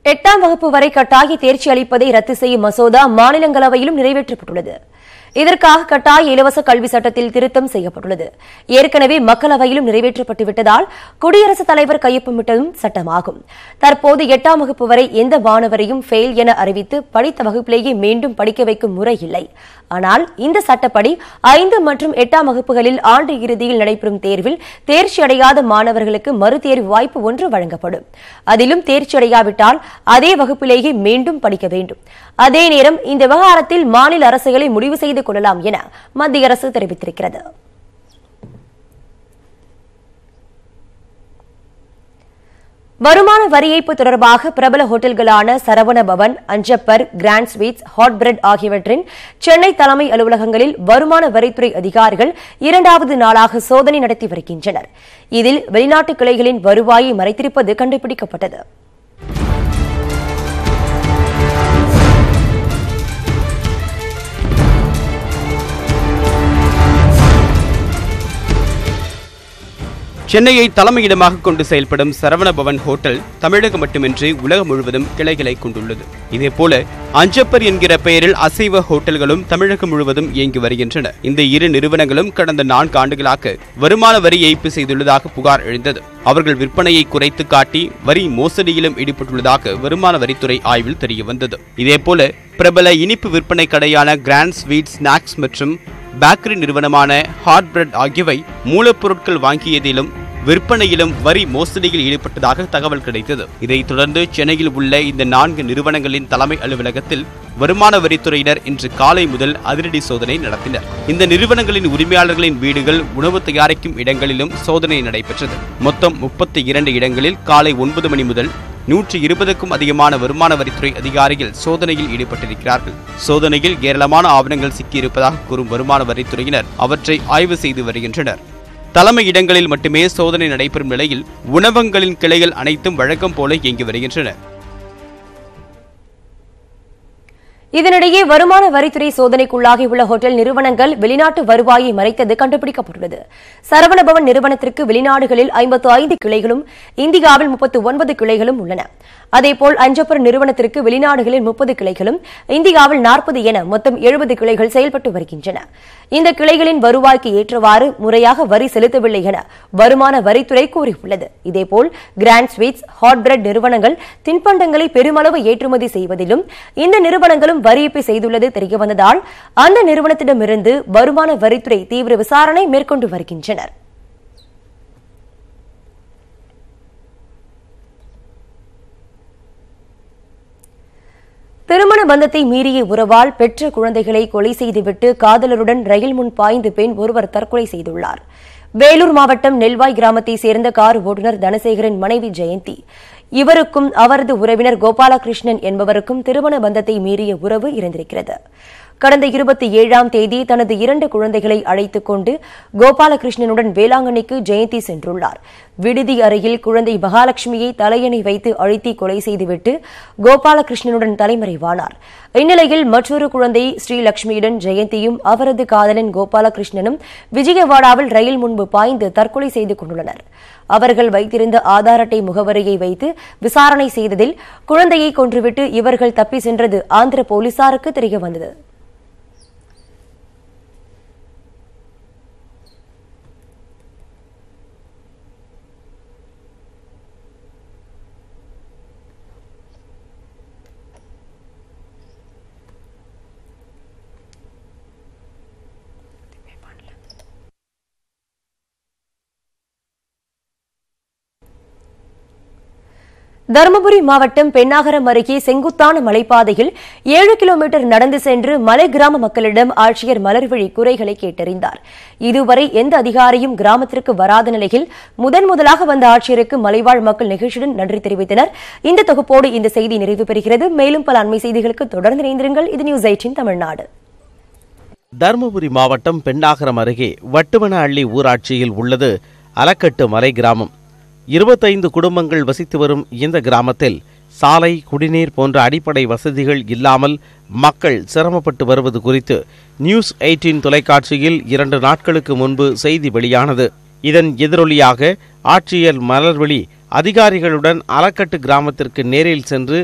8ஆம் வகுப்பு வரை கட்டாய தேர்ச்சி அளிப்பதை ரத்து செய்யும் மசோதா மாநிலங்களவையிலும் நிறைவேற்றப்பட்டுள்ளது. இதற்காக கட்டாய இலவச கல்வி சட்டத்தில் திருத்தம் செய்யப்பட்டுள்ளது. ஏற்கனவே மக்களவையிலும் நிறைவேற்றப்பட்டுவிட்டதால் குடியரசுத் தலைவர் கையொப்பமிட்டதும் சட்டமாகும். தற்போது 8ஆம் வகுப்பு வரை எந்த மாணவரையும் ஃபெயில் என அறிவித்து படித்த வகுப்பிலேயே மீண்டும் படிக்க வைக்கும் முறை இல்லை. ஆனால் இந்த சட்டப்படி 5 மற்றும் 8ஆம் வகுப்புகளில் ஆண்டு இறுதியில் நடைபெறும் தேர்வில் தேர்ச்சி அடையாத மாணவர்களுக்கு மறுதேர்வு வாய்ப்பு ஒன்று வழங்கப்படும். அதிலும் தேர்ச்சி அடையாவிட்டால் அதே வகுப்பிலேயே மீண்டும் படிக்க வேண்டும். அதே நேரம் இந்த விவகாரத்தில் மாநில அரசுகளை முடிவு செய்து கொள்ளலாம் என மத்திய அரசு தெரிவித்திருக்கிறது. வருமான வரி ஏய்ப்பு தொடர்பாக பிரபல ஹோட்டல்களான Saravana Bhavan, Anjappar, grand sweets, hot bread ஆகியவற்றின் சென்னை தலைமை அலுவலகங்களில் வருமான வரித்துறை அதிகாரிகள் 2வது நாளாக சோதனை நடத்தி வருகின்றனர். இதில் வெளிநாட்டு கிளைகளின் வருவாயை மறைத்திருப்பது கண்டுபிடிக்கப்பட்டது. சென்னையை தலைமையிடமாக கொண்டு செயல்படும் சரவண பவன் ஹோட்டல் தமிழகம் மட்டுமின்றி உலகம் முழுவதும் கிளைகளை கொண்டுள்ளது. இதேபோல அஞ்சப்பர் என்கிற பெயரில் அசைவ ஹோட்டல்களும் தமிழகம் முழுவதும் இயங்கி வருகின்றன. இந்த இரு நிறுவனங்களும் கடந்த 4 ஆண்டுகளாக வருமான வரி ஏய்ப்பு செய்துள்ளதாக புகார் எழுந்தது. அவர்கள் விற்பனையை குறைத்து காட்டி வரி மோசடியிலும் ஈடுபட்டுள்ளதாக வருமான வரித்துறை ஆய்வில் தெரியவந்தது. இதேபோல பிரபல இனிப்பு விற்பனை கடையான கிராண்ட் ஸ்வீட் ஸ்நாக்ஸ் மற்றும் பேக்கரி நிறுவனமான ஹாட் பிரெட் ஆகியவை மூலப்பொருட்கள் வாங்கியதிலும் விற்பனையிலும் வரி மோசடியில் ஈடுபட்டதாக தகவல் கிடைத்தது. இதைத் தொடர்ந்து சென்னையில் உள்ள இந்த 4 நிறுவனங்களின் தலைமை அலுவலகத்தில் வருமான வரித்துறையினர் இன்று காலை முதல் அதிரடி சோதனை நடத்தினர். இந்த நிறுவனங்களின் உரிமையாளர்களின் வீடுகள், உணவு தயாரிக்கும் இடங்களிலும் சோதனை நடைபெற்றது. மொத்தம் 32 இடங்களில் காலை 9 மணி முதல் 120க்கும் அதிகமான வருமான வரித்துறை அதிகாரிகள் சோதனையில் ஈடுபட்டிருக்கிறார்கள். சோதனையில் ஏராளமான ஆவணங்கள் சிக்கியிருப்பதாக கூறும் வருமான வரித்துறையினர் அவற்றை ஆய்வு செய்து வருகின்றனர். தலைமை இடங்களில் மட்டுமே சோதனை நடைபெறும் நிலையில் உணவகங்களின் கிளைகள் அனைத்தும் வழக்கம் போல இயங்கி வருகின்றன. இதனிடையே வருமான வரித்துறை சோதனைக்குள்ளாகியுள்ள ஹோட்டல் நிறுவனங்கள் வெளிநாட்டு வருவாயை மறைத்தது கண்டுபிடிக்கப்பட்டுள்ளது. சரவணபவன் நிறுவனத்திற்கு வெளிநாடுகளில் 55 கிளைகளும் இந்தியாவில் 39 கிளைகளும் உள்ளன. அதேபோல் அஞ்சப்பர் நிறுவனத்திற்கு வெளிநாடுகளில் 30 கிளைகளும் இந்தியாவில் 40 என மொத்தம் 70 கிளைகள் செயல்பட்டு வருகின்றன. இந்த கிளைகளின் வருவாய்க்கு ஏற்றவாறு முறையாக வரி செலுத்தவில்லை என வருமான வரித்துறை கூறியுள்ளது. இதேபோல் கிராண்ட் ஸ்வீட்ஸ், ஹாட் பிரெட் நிறுவனங்கள் தின்பண்டங்களை பெருமளவு ஏற்றுமதி செய்வதிலும் இந்த நிறுவனங்களும் வரி ஏய்ப்பு செய்துள்ளது தெரியவந்ததால் அந்த நிறுவனத்திடமிருந்து வருமான வரித்துறை தீவிர விசாரணை மேற்கொண்டு வருகின்றனர். திருமண பந்தத்தை மீறிய உறவால் பெற்ற குழந்தைகளை கொலை செய்துவிட்டு காதலருடன் ரயில் முன் பாய்ந்து பெண் ஒருவர் தற்கொலை செய்துள்ளார். வேலூர் மாவட்டம் நெல்வாய் கிராமத்தை சேர்ந்த கார் ஓட்டுநர் தனசேகரின் மனைவி ஜெயந்தி. இவருக்கும் அவரது உறவினர் கோபாலகிருஷ்ணன் என்பவருக்கும் திருமண பந்தத்தை மீறிய உறவு இருந்திருக்கிறது. கடந்த 27ஆம் தேதி தனது 2 குழந்தைகளை அழைத்துக் கொண்டு கோபாலகிருஷ்ணனுடன் வேளாங்கண்ணிக்கு ஜெயந்தி சென்றுள்ளார். விடுதி அறையில் குழந்தை மகாலட்சுமியை தலையணை வைத்து அழுத்தி கொலை செய்துவிட்டு கோபாலகிருஷ்ணனுடன் தலைமறைவானார். இந்நிலையில் மற்றொரு குழந்தை ஸ்ரீலட்சுமியுடன் ஜெயந்தியும் அவரது காதலன் கோபாலகிருஷ்ணனும் விஜயவாடாவில் ரயில் முன்பு பாய்ந்து தற்கொலை செய்து கொண்டுள்ளனர். அவர்கள் வைத்திருந்த ஆதார் அட்டை முகவரியை வைத்து விசாரணை செய்ததில் குழந்தையை கொன்றுவிட்டு இவர்கள் தப்பி சென்றது ஆந்திர போலீசாருக்கு தெரியவந்தது. தருமபுரி மாவட்டம் பெண்ணாகரம் அருகே செங்குத்தான மலைப்பாதையில் 7 கிலோமீட்டர் நடந்து சென்று மலை கிராம மக்களிடம் ஆட்சியர் மலர்விழி குறைகளை கேட்டறிந்தார். இதுவரை எந்த அதிகாரியும் கிராமத்திற்கு வராத நிலையில் முதலாக வந்த ஆட்சியருக்கு மலைவாழ் மக்கள் நிகழ்ச்சியுடன் நன்றி தெரிவித்தனர். இந்த தொகுப்போடு இந்த செய்தி நிறைவு பெறுகிறது. மேலும் பல அண்மை செய்திகளுக்கு தொடர்ந்து இணைந்திருங்கள். இது நியூஸ் 18 தமிழ்நாடு. தருமபுரி மாவட்டம் பெண்ணாகரம் அருகே வட்டுவனஹள்ளி ஊராட்சியில் உள்ளது அலக்கட்டு மலை கிராமம். 25 குடும்பங்கள் வசித்து வரும் இந்த கிராமத்தில் சாலை, குடிநீர் போன்ற அடிப்படை வசதிகள் இல்லாமல் மக்கள் சிரமப்பட்டு வருவது குறித்து நியூஸ் 18 தொலைக்காட்சியில் 2 நாட்களுக்கு முன்பு செய்தி வெளியானது. இதன் எதிரொலியாக ஆட்சியர் மலர்விழி அதிகாரிகளுடன் அலக்கட்டு கிராமத்திற்கு நேரில் சென்று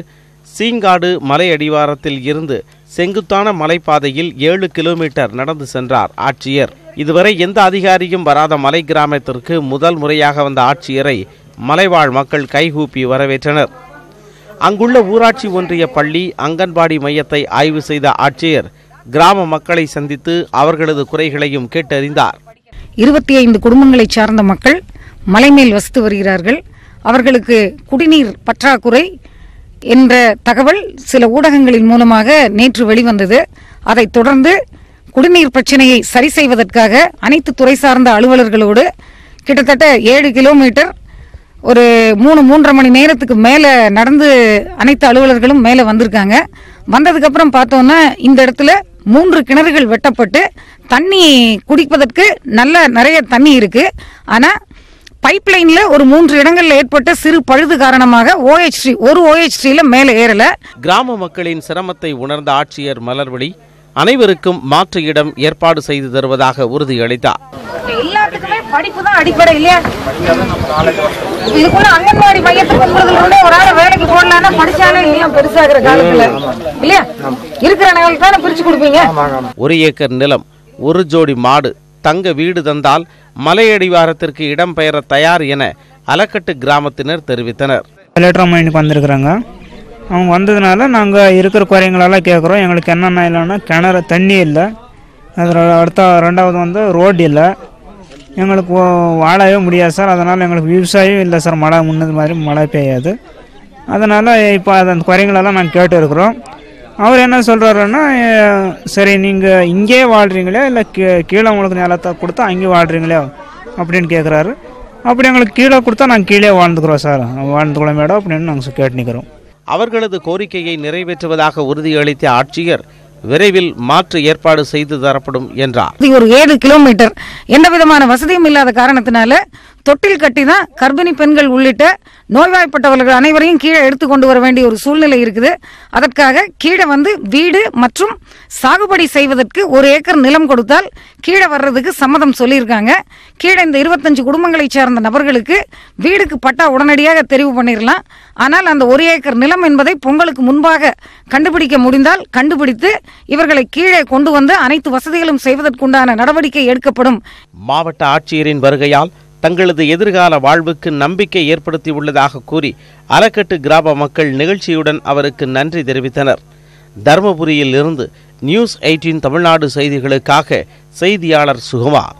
சீங்காடு மலை அடிவாரத்தில் இருந்து செங்குத்தான மலைப்பாதையில் 7 கிலோமீட்டர் நடந்து சென்றார் ஆட்சியர். இதுவரை எந்த அதிகாரியும் வராத மலை கிராமத்திற்கு முதல் முறையாக வந்த ஆட்சியரை மலைவாழ் மக்கள் கைகூப்பி வரவேற்றனர். அங்குள்ள ஊராட்சி ஒன்றிய பள்ளி, அங்கன்வாடி மையத்தை ஆய்வு செய்த ஆட்சியர் கிராம மக்களை சந்தித்து அவர்களது குறைகளையும் கேட்டறிந்தார். 25 குடும்பங்களை சார்ந்த மக்கள் மலைமேல் வசித்து வருகிறார்கள். அவர்களுக்கு குடிநீர் பற்றாக்குறை என்ற தகவல் சில ஊடகங்களின் மூலமாக நேற்று வெளிவந்தது. அதைத் தொடர்ந்து குடிநீர் பிரச்சனையை சரி செய்வதற்காக அனைத்து துறை சார்ந்த அலுவலர்களோடு கிட்டத்தட்ட 7 கிலோமீட்டர் ஒரு 3-3.5 மணி நேரத்துக்கு மேலே நடந்து அனைத்து அலுவலர்களும் மேலே வந்திருக்காங்க. வந்ததுக்கப்புறம் பார்த்தோன்னா இந்த இடத்துல 3 கிணறுகள் வெட்டப்பட்டு தண்ணி குடிப்பதற்கு நிறைய தண்ணி இருக்கு. ஆனால் பைப்லைன்ல ஒரு 3 இடங்கள்ல ஏற்பட்ட சிறு பழுது காரணமாக ஒரு OH3 மேலே ஏறல. கிராம மக்களின் சிரமத்தை உணர்ந்த ஆட்சியர் மலர்விழி அனைவருக்கும் மாற்று இடம் ஏற்பாடு செய்து தருவதாக உறுதியளித்தார். எல்லாத்துக்குமே படிப்பு தான் அடிப்படை இல்லையா? இதுக்குள்ள அங்கன்வாடி மையத்துக்கு உங்களுக்கு ஒரு ஆள் வேலைக்கு போடலாம்னா படிச்சாலே எல்லாம் பெருசாகிற காலத்துல இல்லையா? இருக்கிற நிலத்தை தானே பிரிச்சு கொடுப்பீங்க. 1 ஏக்கர் நிலம், 1 ஜோடி மாடு, தங்க வீடு தந்தால் மலையடிவாரத்திற்கு இடம் பெயர தயார் என அலக்கட்டு கிராமத்தினர் தெரிவித்தனர். லெட்டர் மைனுக்கு வந்திருக்கிறாங்க. அவங்க வந்ததுனால நாங்கள் இருக்கிற குறைங்களெல்லாம் கேட்குறோம். எங்களுக்கு என்னென்ன இல்லைன்னா கிணறு தண்ணி இல்லை, அதில் அடுத்த 2வது வந்து ரோடு இல்லை, எங்களுக்கு வாழவே முடியாது சார். அதனால் எங்களுக்கு விவசாயம் இல்லை சார். மழை முன்னது மாதிரி மழை பெய்யாது. அதனால் இப்போ அந்த குறைங்களெல்லாம் நாங்கள் கேட்டு இருக்கிறோம். அவர் என்ன சொல்கிறாருன்னா, சரி நீங்கள் இங்கே வாழ்கிறீங்களே இல்லை கீழே உங்களுக்கு நிலத்தை கொடுத்தா அங்கே வாழ்கிறீங்களே அப்படின்னு கேட்குறாரு. அப்படி எங்களுக்கு கீழே கொடுத்தா நாங்கள் கீழே வாழ்ந்துக்கிறோம் சார், வாழ்ந்துக்கிறோம் மேடம் அப்படின்னு நாங்கள் கேட்டு நிற்கிறோம். அவர்களது கோரிக்கையை நிறைவேற்றுவதாக உறுதியளித்த ஆட்சியர் விரைவில் மாற்று ஏற்பாடு செய்து தரப்படும் என்றார். ஒரு 7 கிலோமீட்டர் எந்த விதமான வசதியும் இல்லாத காரணத்தினால தொட்டில் கட்டி தான் கர்ப்பிணி பெண்கள் உள்ளிட்ட நோய்வாய்ப்பட்டவர்கள் அனைவரையும் கீழே எடுத்து கொண்டு வர வேண்டிய ஒரு சூழ்நிலை இருக்குது. அதற்காக கீழே வீடு மற்றும் சாகுபடி செய்வதற்கு 1 ஏக்கர் நிலம் கொடுத்தால் கீழே வர்றதுக்கு சம்மதம் சொல்லியிருக்காங்க. கீழே இந்த 25 குடும்பங்களை சார்ந்த நபர்களுக்கு வீடுக்கு பட்டா உடனடியாக தெரிவு பண்ணிடலாம். ஆனால் அந்த 1 ஏக்கர் நிலம் என்பதை பொங்கலுக்கு முன்பாக கண்டுபிடிக்க முடிந்தால் கண்டுபிடித்து இவர்களை கீழே கொண்டு வந்து அனைத்து வசதிகளும் செய்வதற்குண்டான நடவடிக்கை எடுக்கப்படும். மாவட்ட ஆட்சியரின் வருகையால் தங்களது எதிர்கால வாழ்வுக்கு நம்பிக்கை ஏற்படுத்தியுள்ளதாக கூறி அலக்கட்டு கிராம மக்கள் நிகழ்ச்சியுடன் அவருக்கு நன்றி தெரிவித்தனர். தர்மபுரியில் இருந்து நியூஸ் 18 தமிழ்நாடு செய்திகளுக்காக செய்தியாளர் சுகுமார்.